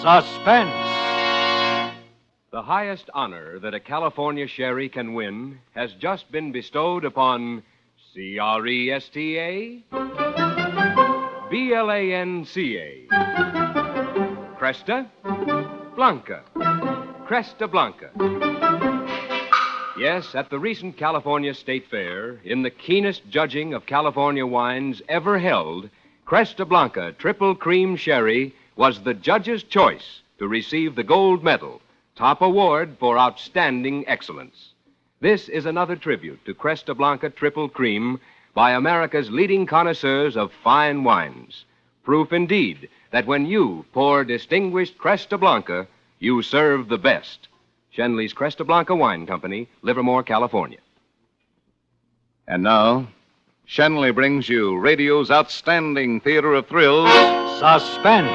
Suspense. The highest honor that a California sherry can win has just been bestowed upon Cresta Blanca. Cresta Blanca. Cresta Blanca. Yes, at the recent California State Fair, in the keenest judging of California wines ever held, Cresta Blanca Triple Cream Sherry was the judge's choice to receive the gold medal, top award for outstanding excellence. This is another tribute to Cresta Blanca Triple Cream by America's leading connoisseurs of fine wines. Proof indeed that when you pour distinguished Cresta Blanca, you serve the best. Shenley's Cresta Blanca Wine Company, Livermore, California. And now, Shenley brings you radio's outstanding theater of thrills, Suspense.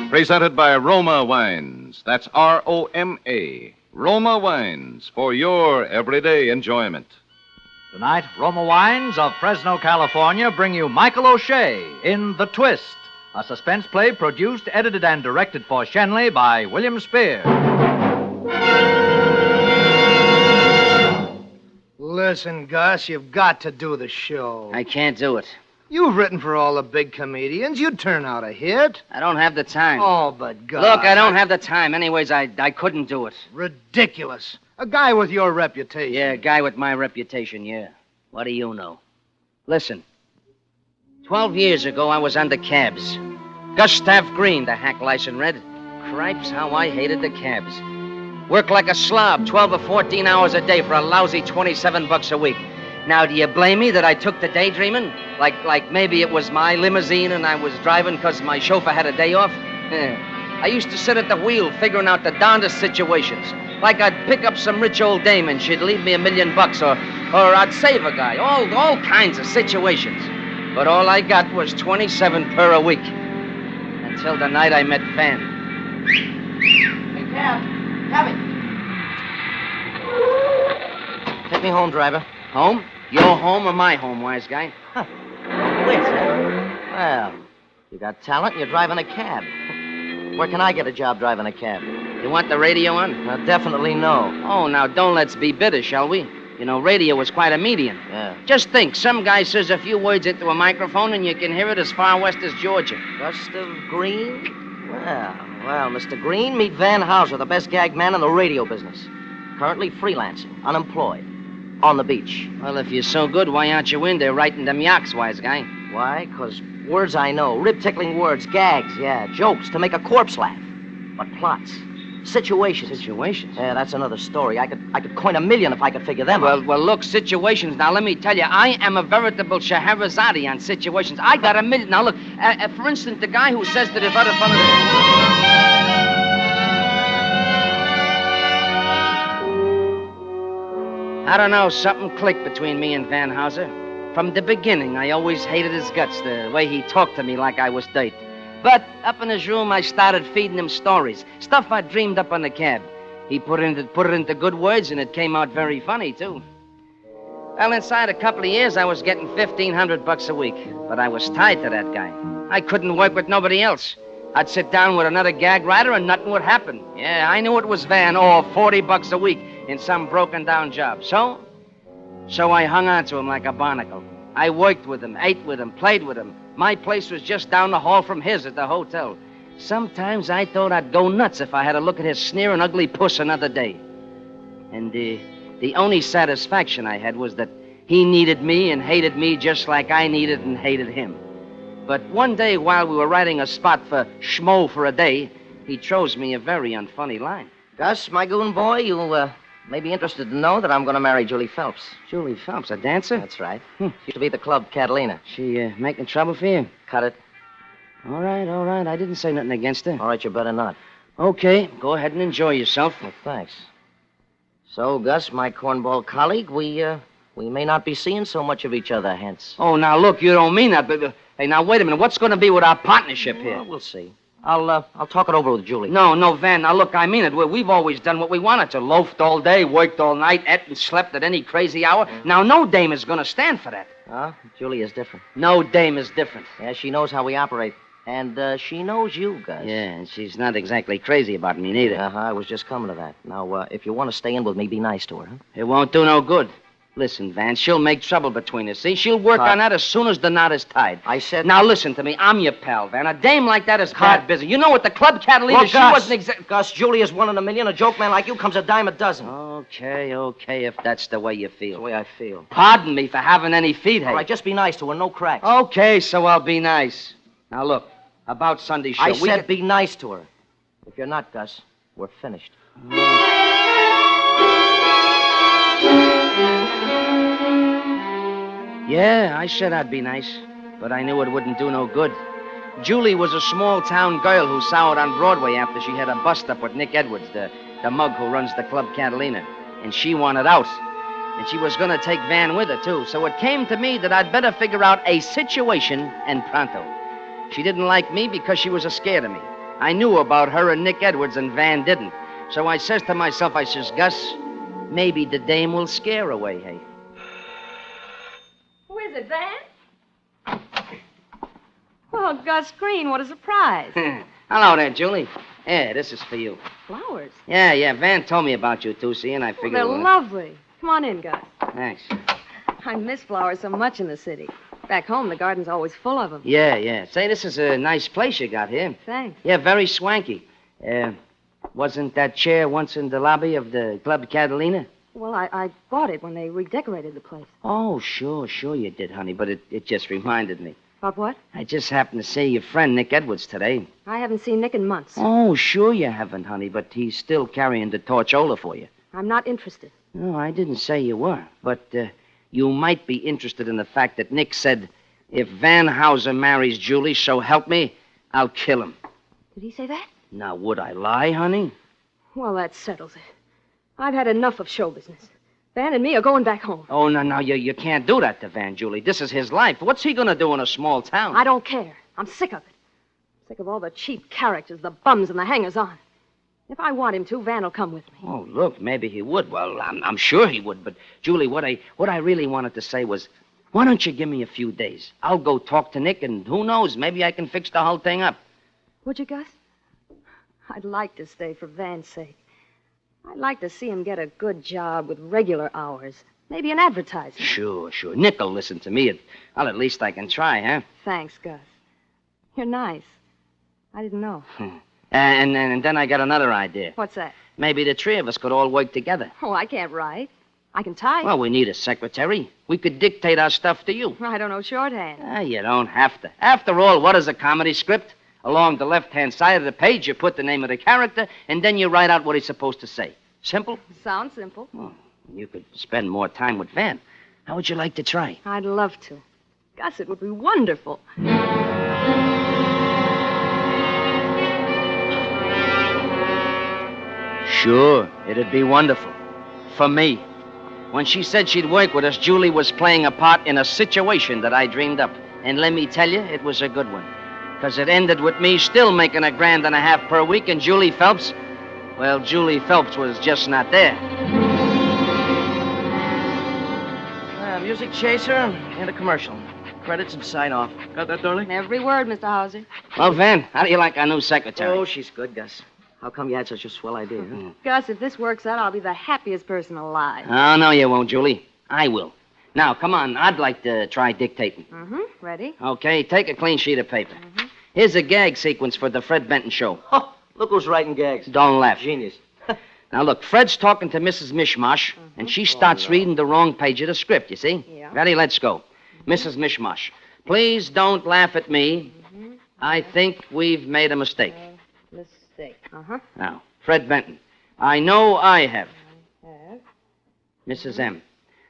presented by Roma Wines. That's R-O-M-A. Roma Wines, for your everyday enjoyment. Tonight, Roma Wines of Fresno, California bring you Michael O'Shea in The Twist, a suspense play produced, edited, and directed for Shenley by William Spear. Listen, Gus, you've got to do the show. I can't do it. You've written for all the big comedians. You'd turn out a hit. I don't have the time. Oh, but Gus. Look, I don't have the time. Anyways, I couldn't do it. Ridiculous. A guy with your reputation. Yeah, a guy with my reputation, yeah. What do you know? Listen. 12 years ago, I was under cabs. Gustav Green, the hack license read. Cripes, how I hated the cabs. Work like a slob, 12 or 14 hours a day for a lousy $27 a week. Now, do you blame me that I took to daydreaming? Like maybe it was my limousine and I was driving because my chauffeur had a day off? I used to sit at the wheel figuring out the darndest situations. Like I'd pick up some rich old dame and she'd leave me $1 million, or I'd save a guy. All kinds of situations. But all I got was 27 per a week. Until the night I met Van. Hey, Cab. Cabby. Take me home, driver. Home? Your home or my home, wise guy? Huh. Wait, well, you got talent and you're driving a cab. Where can I get a job driving a cab? You want the radio on? Definitely no. Oh, now don't let's be bitter, shall we? You know, radio is quite a medium. Yeah. Just think, some guy says a few words into a microphone and you can hear it as far west as Georgia. Gustav Green? Well, Mr. Green, meet Van Houser, the best gag man in the radio business. Currently freelancing, unemployed, on the beach. Well, if you're so good, why aren't you in there writing them yaks, wise guy? Why? 'Cause words I know, rib-tickling words, gags, yeah, jokes to make a corpse laugh. But plots, situations. Situations? Yeah, that's another story. I could coin 1 million if I could figure them out. Well, look, situations. Now, let me tell you, I am a veritable Scheherazade on situations. I got 1 million. Now, look, for instance, the guy who says that if other fellas... I don't know, something clicked between me and Van Houser. From the beginning, I always hated his guts, the way he talked to me like I was dirt. But up in his room, I started feeding him stories, stuff I dreamed up on the cab. He put it into good words, and it came out very funny, too. Well, inside a couple of years, I was getting $1,500 a week, but I was tied to that guy. I couldn't work with nobody else. I'd sit down with another gag writer, and nothing would happen. Yeah, I knew it was Van, or $40 a week in some broken-down job. So I hung on to him like a barnacle. I worked with him, ate with him, played with him. My place was just down the hall from his at the hotel. Sometimes I thought I'd go nuts if I had to look at his sneering ugly puss another day. And the only satisfaction I had was that he needed me and hated me just like I needed and hated him. But one day while we were writing a spot for Schmo for a Day, he chose me a very unfunny line. Gus, my goon boy, you may be interested to know that I'm going to marry Julie Phelps. Julie Phelps, a dancer? That's right. She used to be at the club, Catalina. She making trouble for you? Cut it. All right. I didn't say nothing against her. All right, you better not. Okay, go ahead and enjoy yourself. Well, thanks. So, Gus, my cornball colleague, we may not be seeing so much of each other hence. Oh, now, look, you don't mean that, but... hey, now, wait a minute. What's going to be with our partnership here? Well, we'll see. I'll talk it over with Julie. No, Van. Now, look, I mean it. We've always done what we wanted to. Loafed all day, worked all night, ate and slept at any crazy hour. Now, no dame is going to stand for that. Julie is different. No dame is different. Yeah, she knows how we operate. And she knows you, Gus. Yeah, and she's not exactly crazy about me neither. Uh-huh, I was just coming to that. Now, if you want to stay in with me, be nice to her, huh? It won't do no good. Listen, Van, she'll make trouble between us. See, she'll work Cut. on that as soon as the knot is tied. I said... Now, listen to me. I'm your pal, Van. A dame like that is Cut. bad business. You know what? The club Catalina, Look, she Gus, wasn't exactly... Gus, Julia's 1 in a million. A joke man like you comes a dime a dozen. Okay, if that's the way you That's feel. the way I feel. Pardon me for having any feet, hey. All right, just be nice to her. No cracks. Okay, so I'll be nice. Now, look, about Sunday's show. I said be nice to her. If you're not, Gus, we're finished. Yeah, I said I'd be nice, but I knew it wouldn't do no good. Julie was a small-town girl who soured on Broadway after she had a bust-up with Nick Edwards, the mug who runs the Club Catalina, and she wanted out. And she was going to take Van with her, too, so it came to me that I'd better figure out a situation and pronto. She didn't like me because she was scared of me. I knew about her and Nick Edwards, and Van didn't. So I says to myself, I says, Gus, maybe the dame will scare her away, hey? Who is it, Van? Oh, Gus Green, what a surprise. Hello there, Julie. Yeah, this is for you. Flowers. Yeah, Van told me about you, too, see, and I Oh, figured... they're lovely. Come on in, Gus. Thanks. I miss flowers so much in the city. Back home, the garden's always full of them. Yeah. Say, this is a nice place you got here. Thanks. Yeah, very swanky. Wasn't that chair once in the lobby of the Club Catalina? Well, I bought it when they redecorated the place. Oh, sure you did, honey, but it just reminded me. About what? I just happened to see your friend Nick Edwards today. I haven't seen Nick in months. Oh, sure you haven't, honey, but he's still carrying the torchola for you. I'm not interested. No, I didn't say you were, but you might be interested in the fact that Nick said, if Van Hauser marries Julie, so help me, I'll kill him. Did he say that? Now, would I lie, honey? Well, that settles it. I've had enough of show business. Van and me are going back home. Oh, no, you can't do that to Van, Julie. This is his life. What's he going to do in a small town? I don't care. I'm sick of it. Sick of all the cheap characters, the bums and the hangers-on. If I want him to, Van will come with me. Oh, look, maybe he would. Well, I'm sure he would. But, Julie, what I really wanted to say was, why don't you give me a few days? I'll go talk to Nick, and who knows, maybe I can fix the whole thing up. Would you, Gus? I'd like to stay for Van's sake. I'd like to see him get a good job with regular hours. Maybe an advertising. Sure. Nick will listen to me. Well, at least I can try, huh? Thanks, Gus. You're nice. I didn't know. And then I got another idea. What's that? Maybe the three of us could all work together. Oh, I can't write. I can type. Well, we need a secretary. We could dictate our stuff to you. I don't know shorthand. You don't have to. After all, what is a comedy script? Along the left-hand side of the page, you put the name of the character, and then you write out what he's supposed to say. Simple? Sounds simple. Well, you could spend more time with Van. How would you like to try? I'd love to. Gus, it would be wonderful. Sure, it'd be wonderful. For me. When she said she'd work with us, Julie was playing a part in a situation that I dreamed up. And let me tell you, it was a good one. Because it ended with me still making $1.5 grand per week, and Julie Phelps, well, Julie Phelps was just not there. Music chaser and a commercial. Credits and sign off. Got that, darling? Every word, Mr. Hauser. Well, Van, how do you like our new secretary? Oh, she's good, Gus. How come you had such a swell idea, huh? Gus, if this works out, I'll be the happiest person alive. Oh, no, you won't, Julie. I will. Now, come on. I'd like to try dictating. Mm-hmm. Ready? Okay, take a clean sheet of paper. Here's a gag sequence for the Fred Benton show. Oh, look who's writing gags. Don't laugh. Genius. Now, look, Fred's talking to Mrs. Mishmash, and she starts reading the wrong page of the script, you see? Yeah. Ready? Let's go. Mrs. Mishmash, please don't laugh at me. I think we've made a mistake. Mistake. Uh-huh. Now, Fred Benton, I know I have. Have. Mrs. M,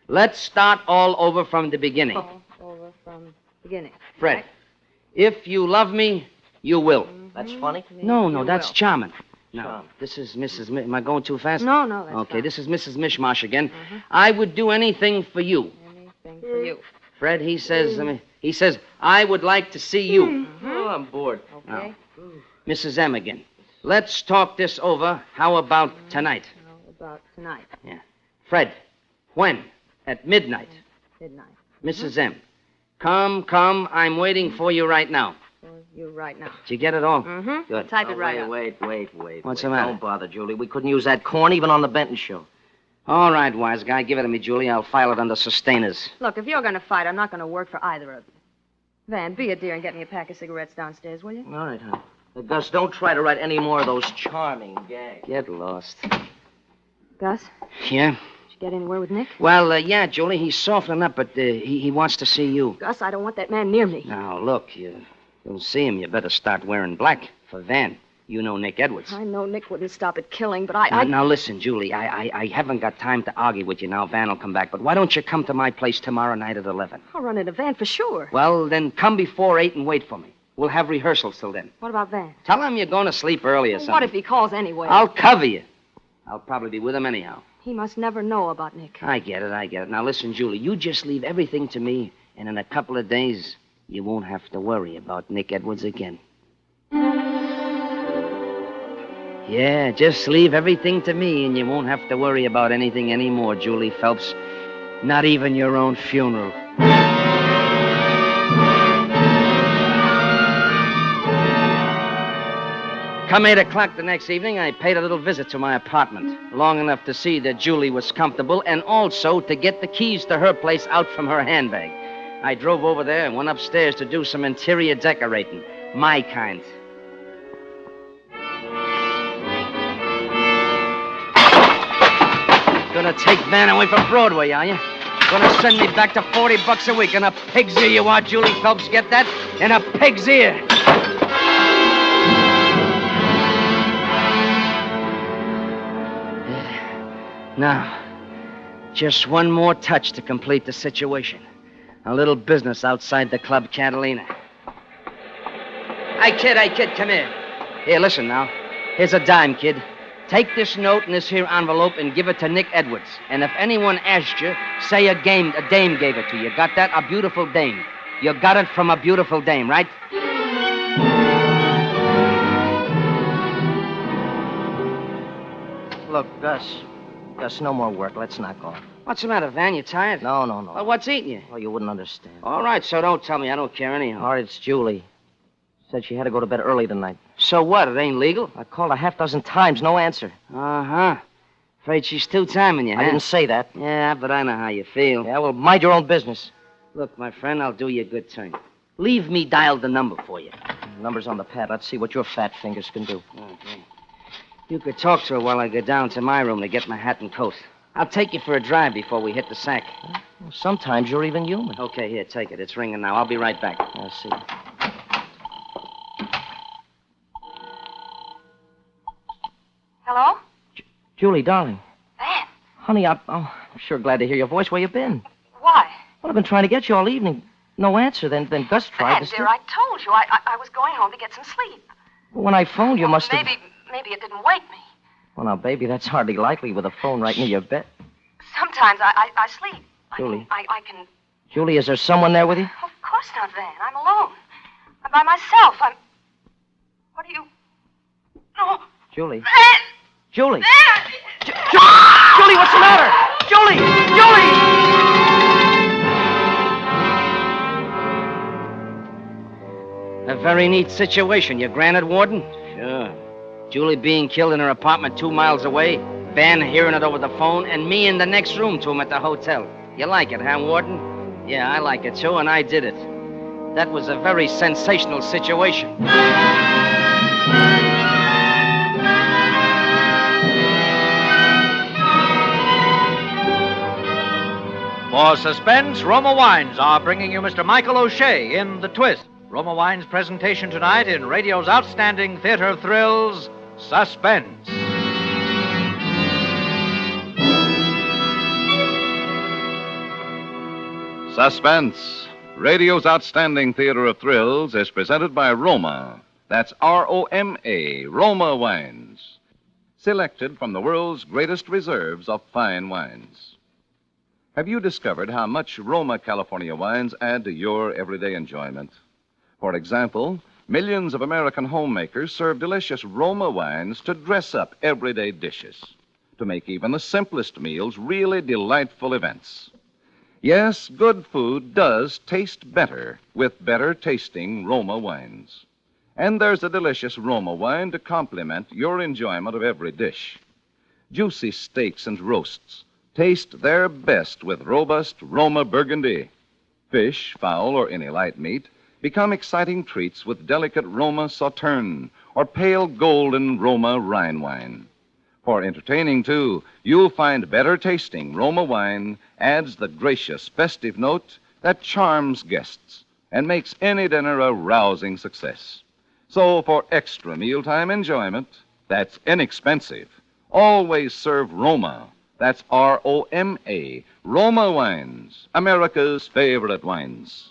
let's start all over from the beginning. Over from beginning. Fred, if you love me, you will. That's funny. No, that's will. charming. Now, Charming. this is Mrs. Am I going too fast? No, that's Okay, fine. this is Mrs. Mishmash again. I would do anything for you. Anything for you. Fred, he says, I would like to see you. Oh, I'm bored. Okay. Mrs. M again. Let's talk this over. How about tonight? How about tonight? Yeah. Fred, when? At midnight. Midnight. Mrs. M. Come, I'm waiting for you right now. for you right now. Did you get it all? Mm-hmm. Good. Type it right up. Wait. What's the matter? Don't bother, Julie. We couldn't use that corn even on the Benton show. All right, wise guy. Give it to me, Julie. I'll file it under sustainers. Look, if you're going to fight, I'm not going to work for either of you. Van, be a dear and get me a pack of cigarettes downstairs, will you? All right, honey. Gus, don't try to write any more of those charming gags. Get lost. Gus, Yeah? did you get anywhere with Nick? Well, yeah, Julie, he's softening up, but he wants to see you. Gus, I don't want that man near me. Now, look, you'll see him. You better start wearing black for Van. You know Nick Edwards. I know Nick wouldn't stop at killing, but I... Now, listen, Julie, I haven't got time to argue with you now. Van will come back, but why don't you come to my place tomorrow night at 11? I'll run in a van for sure. Well, then come before 8 and wait for me. We'll have rehearsals till then. What about Van? Tell him you're going to sleep early or something. What if he calls anyway? I'll cover you. I'll probably be with him anyhow. He must never know about Nick. I get it. Now, listen, Julie, you just leave everything to me, and in a couple of days, you won't have to worry about Nick Edwards again. Yeah, just leave everything to me, and you won't have to worry about anything anymore, Julie Phelps. Not even your own funeral. Come 8 o'clock the next evening, I paid a little visit to my apartment, long enough to see that Julie was comfortable and also to get the keys to her place out from her handbag. I drove over there and went upstairs to do some interior decorating. My kind. Gonna take Van away from Broadway, are you? Gonna send me back to $40 a week in a pig's ear, you are, Julie Phelps? Get that? In a pig's ear. Now, just one more touch to complete the situation. A little business outside the Club Catalina. Hey, kid, come here. Here, listen now. Here's a dime, kid. Take this note in this here envelope and give it to Nick Edwards. And if anyone asks you, say a dame gave it to you. Got that? A beautiful dame. You got it from a beautiful dame, right? Look, Gus, no more work. Let's knock off. What's the matter, Van? You tired? No. Well, what's eating you? Oh, you wouldn't understand. All right, so don't tell me. I don't care anyhow. All right, it's Julie. Said she had to go to bed early tonight. So what? It ain't legal? I called a half dozen times, no answer. Uh-huh. Afraid she's two-timing you, huh? I didn't say that. Yeah, but I know how you feel. Yeah, well, mind your own business. Look, my friend, I'll do you a good turn. Leave me dial the number for you. The number's on the pad. Let's see what your fat fingers can do. Okay. You could talk to her while I go down to my room to get my hat and coat. I'll take you for a drive before we hit the sack. Well, sometimes you're even human. Okay, here, take it. It's ringing now. I'll be right back. I'll see. Hello? Julie, darling. Van? Honey, I'm sure glad to hear your voice. Where you been? Why? Well, I've been trying to get you all evening. No answer. Then Gus tried to... Dear, I told you. I was going home to get some sleep. When I phoned, you must have... Maybe it didn't wake me. Well, now, baby, that's hardly likely with a phone right near your bed. Sometimes I sleep. Julie. I can... Julie, is there someone there with you? Of course not, Van. I'm alone. I'm by myself. What are you... No. Julie. Van! Julie. Van! Julie, what's the matter? Julie! A very neat situation, you granted, Warden? Sure. Julie being killed in her apartment 2 miles away, Van hearing it over the phone, and me in the next room to him at the hotel. You like it, huh, Warden? Yeah, I like it, too, and I did it. That was a very sensational situation. For suspense, Roma Wines are bringing you Mr. Michael O'Shea in The Twist. Roma Wines' presentation tonight in radio's outstanding theater of thrills, Suspense. Suspense, radio's outstanding theater of thrills, is presented by Roma. That's R-O-M-A, Roma Wines. Selected from the world's greatest reserves of fine wines. Have you discovered how much Roma California wines add to your everyday enjoyment? For example, millions of American homemakers serve delicious Roma wines to dress up everyday dishes, to make even the simplest meals really delightful events. Yes, good food does taste better with better tasting Roma wines. And there's a delicious Roma wine to complement your enjoyment of every dish. Juicy steaks and roasts taste their best with robust Roma Burgundy. Fish, fowl, or any light meat become exciting treats with delicate Roma Sauterne or pale golden Roma Rhine wine. For entertaining, too, you'll find better tasting Roma wine adds the gracious, festive note that charms guests and makes any dinner a rousing success. So, for extra mealtime enjoyment that's inexpensive, always serve Roma. That's Roma, Roma Wines, America's favorite wines.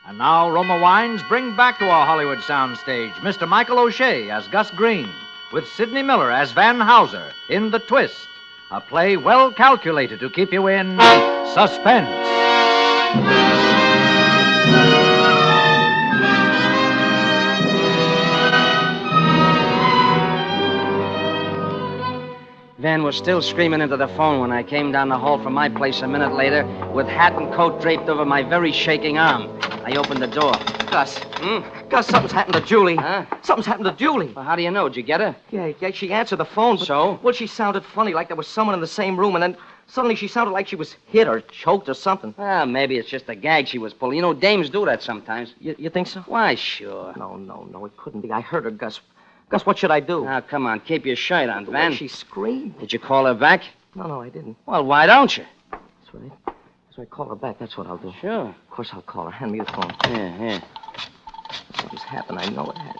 And now Roma Wines bring back to our Hollywood soundstage Mr. Michael O'Shea as Gus Green, with Sidney Miller as Van Hauser in The Twist, a play well calculated to keep you in suspense. Van was still screaming into the phone when I came down the hall from my place a minute later with hat and coat draped over my very shaking arm. I opened the door. Gus. Gus, something's happened to Julie. Huh? Something's happened to Julie. Well, how do you know? Did you get her? Yeah, she answered the phone. But, So? well, she sounded funny, like there was someone in the same room, and then suddenly she sounded like she was hit or choked or something. Well, maybe it's just a gag she was pulling. You know, dames do that sometimes. You think so? Why, sure. No, it couldn't be. I heard her, Gus. Gus, what should I do? Now, come on, keep your shirt on, The Van. way she screamed. Did you call her back? No, I didn't. Well, why don't you? That's right. That's right. Call her back. That's what I'll do. Sure. Of course, I'll call her. Hand me the phone. Yeah. Something's happened. I know it has.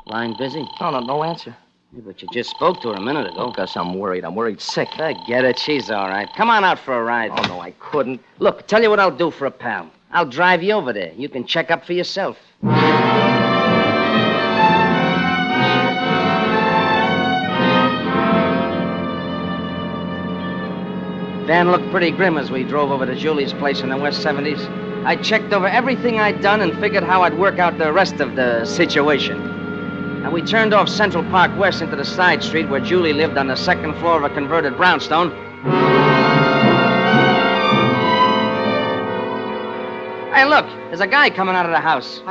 Line busy? No answer. Yeah, but you just spoke to her a minute ago. Oh, Gus, I'm worried. I'm worried sick. Forget it. She's all right. Come on out for a ride. Oh, no, I couldn't. Look, tell you what I'll do for a pal. I'll drive you over there. You can check up for yourself. Van looked pretty grim as we drove over to Julie's place in the West 70s. I checked over everything I'd done and figured how I'd work out the rest of the situation. And we turned off Central Park West into the side street where Julie lived on the second floor of a converted brownstone. Hey, look, there's a guy coming out of the house.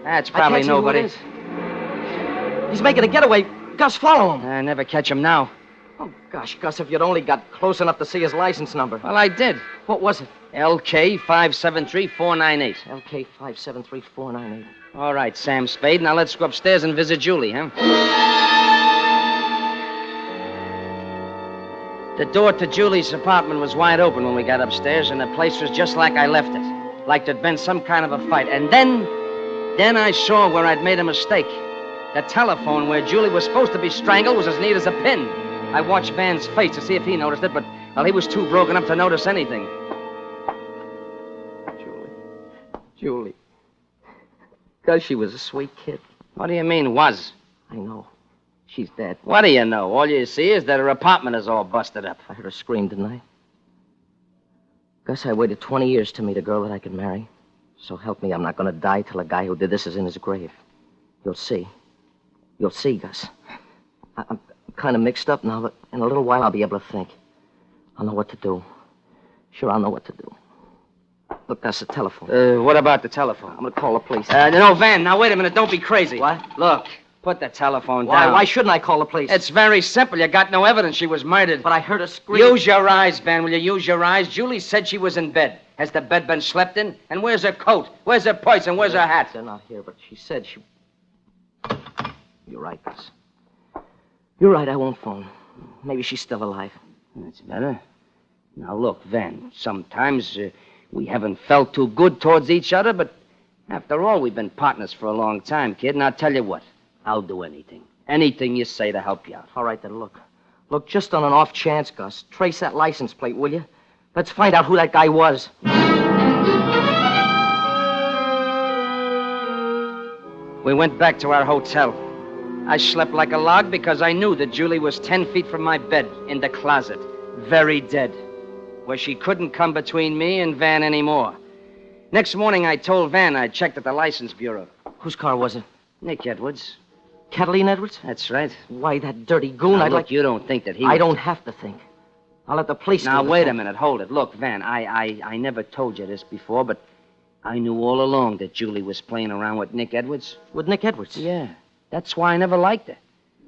That's probably I can't see who nobody. it is. He's making a getaway. Gus, follow him. I never catch him now. Oh, gosh, Gus, if you'd only got close enough to see his license number. Well, I did. What was it? LK 573-498. LK 573-498. All right, Sam Spade. Now let's go upstairs and visit Julie, huh? The door to Julie's apartment was wide open when we got upstairs, and the place was just like I left it. Like there'd been some kind of a fight. And then I saw where I'd made a mistake. The telephone where Julie was supposed to be strangled was as neat as a pin. I watched Van's face to see if he noticed it, but, well, he was too broken up to notice anything. Julie. Gus, she was a sweet kid. What do you mean, was? I know. She's dead. What do you know? All you see is that her apartment is all busted up. I heard her scream, didn't I? Gus, I waited 20 years to meet a girl that I could marry. So help me, I'm not going to die till the guy who did this is in his grave. You'll see. You'll see, Gus. I'm kind of mixed up now, but in a little while I'll be able to think. I'll know what to do. Sure, I'll know what to do. Look, that's the telephone. What about the telephone? I'm going to call the police. No, Van, now wait a minute. Don't be crazy. What? Look, put the telephone Why? down. Why shouldn't I call the police? It's very simple. You got no evidence she was murdered. But I heard her scream. Use your eyes, Van. Will you use your eyes? Julie said she was in bed. Has the bed been slept in? And where's her coat? Where's her purse? And where's her hat? They're not here, but she said she... You're right, Gus. You're right, I won't phone. Maybe she's still alive. That's better. Now, look, Van, sometimes we haven't felt too good towards each other, but after all, we've been partners for a long time, kid. And I'll tell you what, I'll do anything. Anything you say to help you out. All right, then, look. Look, just on an off chance, Gus, trace that license plate, will you? Let's find out who that guy was. We went back to our hotel. I slept like a log because I knew that Julie was 10 feet from my bed in the closet, very dead, where she couldn't come between me and Van anymore. Next morning, I told Van I'd checked at the license bureau. Whose car was it? Nick Edwards. Catalina Edwards? That's right. Why, that dirty goon, Now, I'd look, like... you don't think that he... I don't have to think. I'll let the police Now, do the wait a talking. minute. Hold it. Look, Van, I never told you this before, but I knew all along that Julie was playing around with Nick Edwards. With Nick Edwards? Yeah. That's why I never liked her.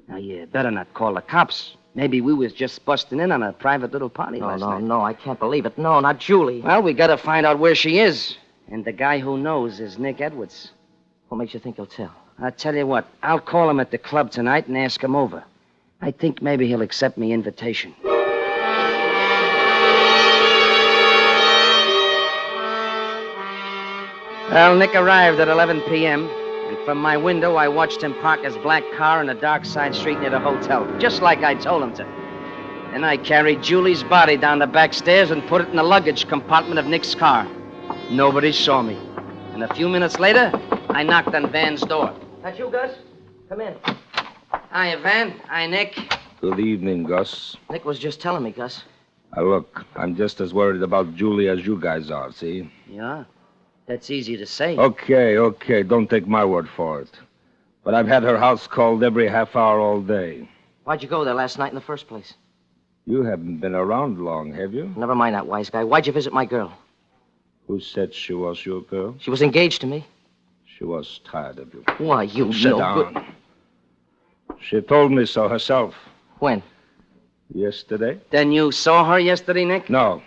Now, you better not call the cops. Maybe we was just busting in on a private little party last night. No, I can't believe it. No, not Julie. Well, we gotta find out where she is. And the guy who knows is Nick Edwards. What makes you think he'll tell? I'll tell you what. I'll call him at the club tonight and ask him over. I think maybe he'll accept me invitation. Well, Nick arrived at 11 p.m., and from my window, I watched him park his black car on a dark side street near the hotel, just like I told him to. Then I carried Julie's body down the back stairs and put it in the luggage compartment of Nick's car. Nobody saw me. And a few minutes later, I knocked on Van's door. That you, Gus? Come in. Hiya, Van. Hi, Nick. Good evening, Gus. Nick was just telling me, Gus. Look, I'm just as worried about Julie as you guys are, see? Yeah? That's easy to say. Okay. Don't take my word for it. But I've had her house called every half hour all day. Why'd you go there last night in the first place? You haven't been around long, have you? Never mind that, wise guy. Why'd you visit my girl? Who said she was your girl? She was engaged to me. She was tired of you. Why, you Sit know down. good... She told me so herself. When? Yesterday? Then you saw her yesterday, Nick? No,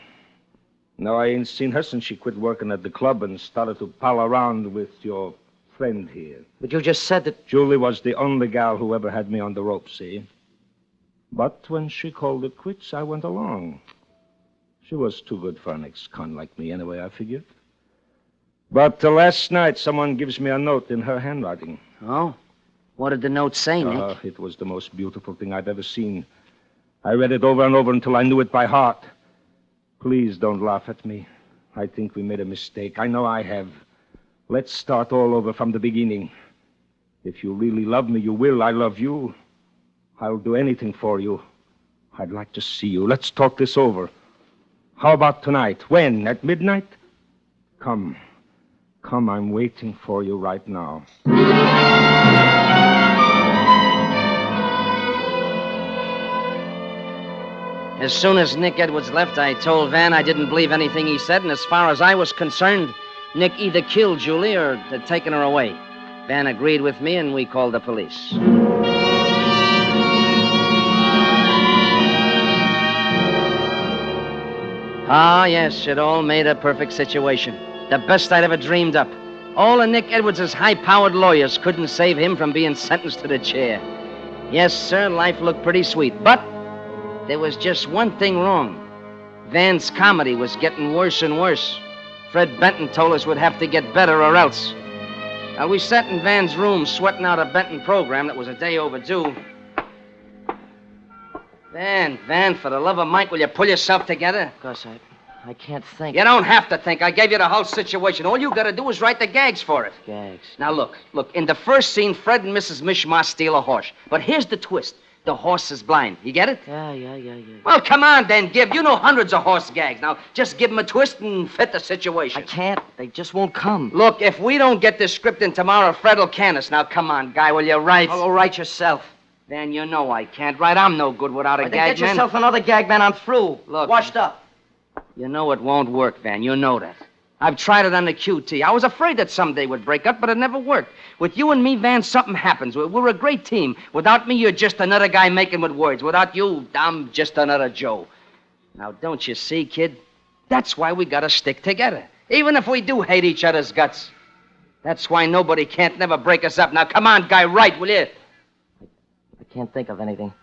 I ain't seen her since she quit working at the club and started to pal around with your friend here. But you just said that... Julie was the only gal who ever had me on the rope, see? But when she called it quits, I went along. She was too good for an ex-con like me anyway, I figured. But last night, someone gives me a note in her handwriting. Oh? What did the note say, Nick? It was the most beautiful thing I've ever seen. I read it over and over until I knew it by heart. Please don't laugh at me. I think we made a mistake. I know I have. Let's start all over from the beginning. If you really love me, you will. I love you. I'll do anything for you. I'd like to see you. Let's talk this over. How about tonight? When? At midnight? Come, I'm waiting for you right now. As soon as Nick Edwards left, I told Van I didn't believe anything he said, and as far as I was concerned, Nick either killed Julie or had taken her away. Van agreed with me, and we called the police. Ah, yes, it all made a perfect situation. The best I'd ever dreamed up. All of Nick Edwards' high-powered lawyers couldn't save him from being sentenced to the chair. Yes, sir, life looked pretty sweet, but there was just one thing wrong. Van's comedy was getting worse and worse. Fred Benton told us we'd have to get better or else. Now, we sat in Van's room sweating out a Benton program that was a day overdue. Van, for the love of Mike, will you pull yourself together? Gus, I can't think. You don't have to think. I gave you the whole situation. All you gotta do is write the gags for it. Gags. Now, look. In the first scene, Fred and Mrs. Mishmash steal a horse. But here's the twist. The horse is blind. You get it? Yeah. Well, come on, then, Gib. You know hundreds of horse gags. Now, just give them a twist and fit the situation. I can't. They just won't come. Look, if we don't get this script in tomorrow, Fred will can us. Now, come on, guy, will you write? Oh, write yourself. Then you know I can't write. I'm no good without a Then gag, get man. yourself another gag, man. I'm through. Look. Washed up. You know it won't work, Van. You know that. I've tried it on the QT. I was afraid that someday would break up, but it never worked. With you and me, Van, something happens. We're a great team. Without me, you're just another guy making with words. Without you, I'm just another Joe. Now, don't you see, kid? That's why we gotta stick together. Even if we do hate each other's guts. That's why nobody can't never break us up. Now, come on, guy, write, will you? I can't think of anything.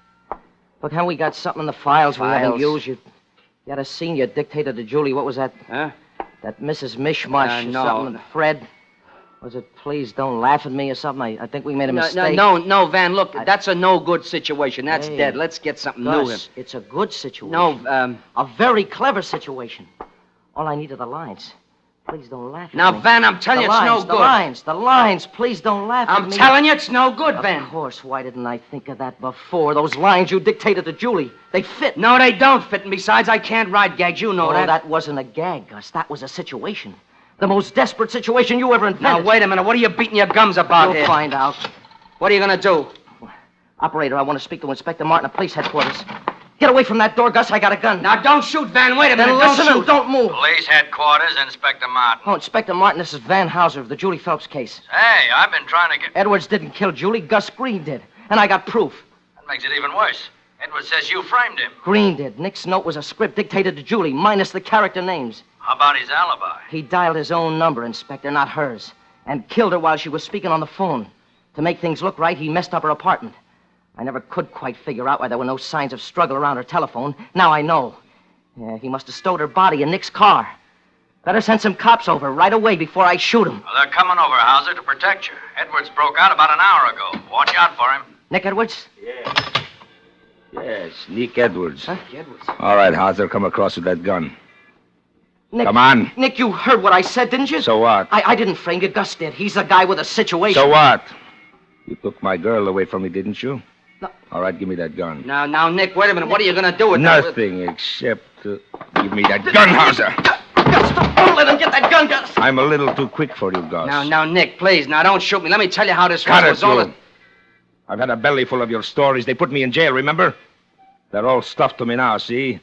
Look, how we got something in the files we haven't used. You had a scene you dictated to Julie. What was that? Huh? That Mrs. Mishmash or no. something. Fred. Was it Please Don't Laugh at Me or something? I think we made a mistake. No, Van, look, that's a no-good situation. That's Hey, dead. Let's get something Gus, new here. it's a good situation. No, A very clever situation. All I need are the lines. Please don't laugh at Now, me. Van, I'm telling you, it's no good. The lines. Please don't laugh at I'm me. telling you, it's no good, Van. Of course. Why didn't I think of that before? Those lines you dictated to Julie, they fit. No, they don't fit. And besides, I can't write gags. You know Oh, that wasn't a gag, Gus. That was a situation. The most desperate situation you ever invented. Now, wait a minute. What are you beating your gums about You'll here? find out. What are you going to do? Operator, I want to speak to Inspector Martin at police headquarters. Get away from that door, Gus. I got a gun. Now, don't shoot, Van. Wait a Then minute. listen Don't and shoot. don't move. Police headquarters, Inspector Martin. Oh, Inspector Martin, this is Van Hauser of the Julie Phelps case. Hey, I've been trying to get... Edwards didn't kill Julie. Gus Green did. And I got proof. That makes it even worse. Edwards says you framed him. Green did. Nick's note was a script dictated to Julie, minus the character names. How about his alibi? He dialed his own number, Inspector, not hers, and killed her while she was speaking on the phone. To make things look right, he messed up her apartment. I never could quite figure out why there were no signs of struggle around her telephone. Now I know. Yeah, he must have stowed her body in Nick's car. Better send some cops over right away before I shoot him. Well, they're coming over, Hauser, to protect you. Edwards broke out about an hour ago. Watch out for him. Nick Edwards? Yes, Nick Edwards. Huh? Edwards. All right, Hauser, come across with that gun. Nick, Come on. Nick, you heard what I said, didn't you? So what? I didn't frame you. Gus did. He's the guy with a situation. So what? You took my girl away from me, didn't you? No. All right, give me that gun. Now, Nick, wait a minute. What are you going to do with that? Nothing except give me that gun, Hauser. Gus, don't let him get that gun, Gus. I'm a little too quick for you, Gus. Now, Nick, please. Now, don't shoot me. Let me tell you how this Cut was it, all... you. I've had a belly full of your stories. They put me in jail, remember? They're all stuffed to me now, see?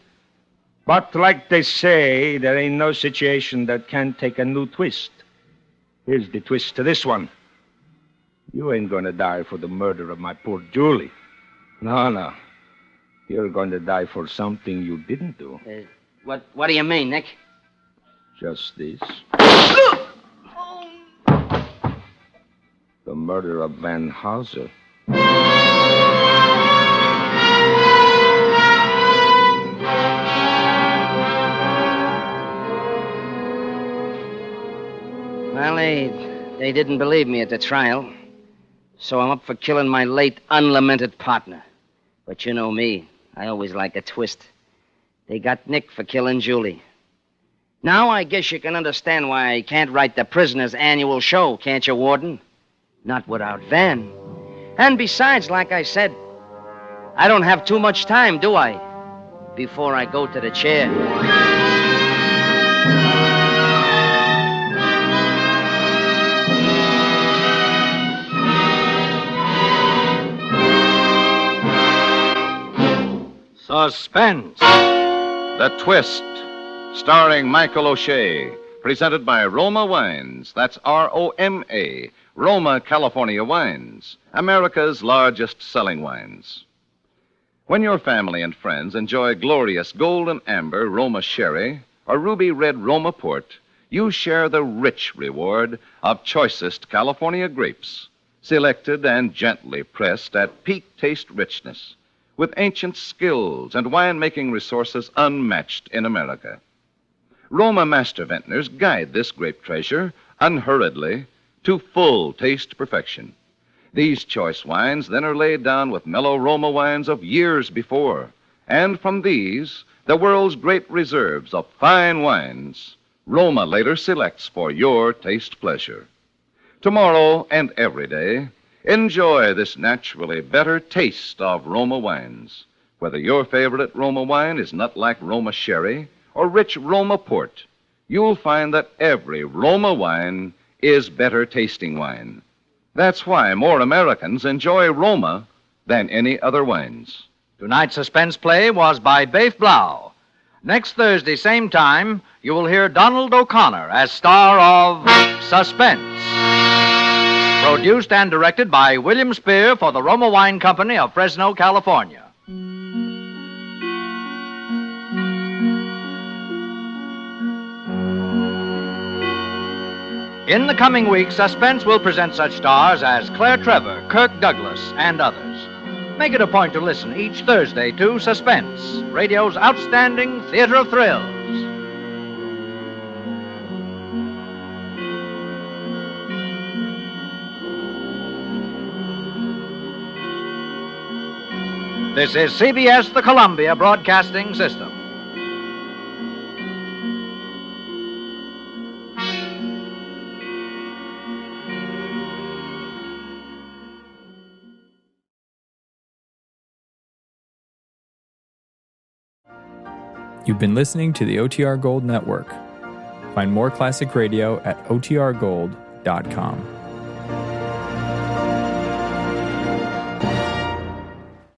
But like they say, there ain't no situation that can't take a new twist. Here's the twist to this one. You ain't gonna die for the murder of my poor Julie. No. You're going to die for something you didn't do. What do you mean, Nick? Just this. The murder of Van Hauser. Well, they didn't believe me at the trial. So I'm up for killing my late, unlamented partner. But you know me. I always like a twist. They got Nick for killing Julie. Now I guess you can understand why I can't write the prisoner's annual show, can't you, Warden? Not without Van. And besides, like I said, I don't have too much time, do I? Before I go to the chair. Suspense. The Twist, starring Michael O'Shea, presented by Roma Wines. That's R-O-M-A, Roma, California Wines, America's largest selling wines. When your family and friends enjoy glorious golden amber Roma sherry or ruby red Roma port, you share the rich reward of choicest California grapes, selected and gently pressed at peak taste richness, with ancient skills and winemaking resources unmatched in America. Roma master vintners guide this grape treasure unhurriedly to full taste perfection. These choice wines then are laid down with mellow Roma wines of years before, and from these, the world's great reserves of fine wines, Roma later selects for your taste pleasure. Tomorrow and every day, enjoy this naturally better taste of Roma wines. Whether your favorite Roma wine is nut like Roma sherry or rich Roma port, you'll find that every Roma wine is better tasting wine. That's why more Americans enjoy Roma than any other wines. Tonight's suspense play was by Baif Blau. Next Thursday, same time, you will hear Donald O'Connor as star of Suspense. Produced and directed by William Spear for the Roma Wine Company of Fresno, California. In the coming weeks, Suspense will present such stars as Claire Trevor, Kirk Douglas, and others. Make it a point to listen each Thursday to Suspense, radio's outstanding theater of thrills. This is CBS, the Columbia Broadcasting System. You've been listening to the OTR Gold Network. Find more classic radio at otrgold.com.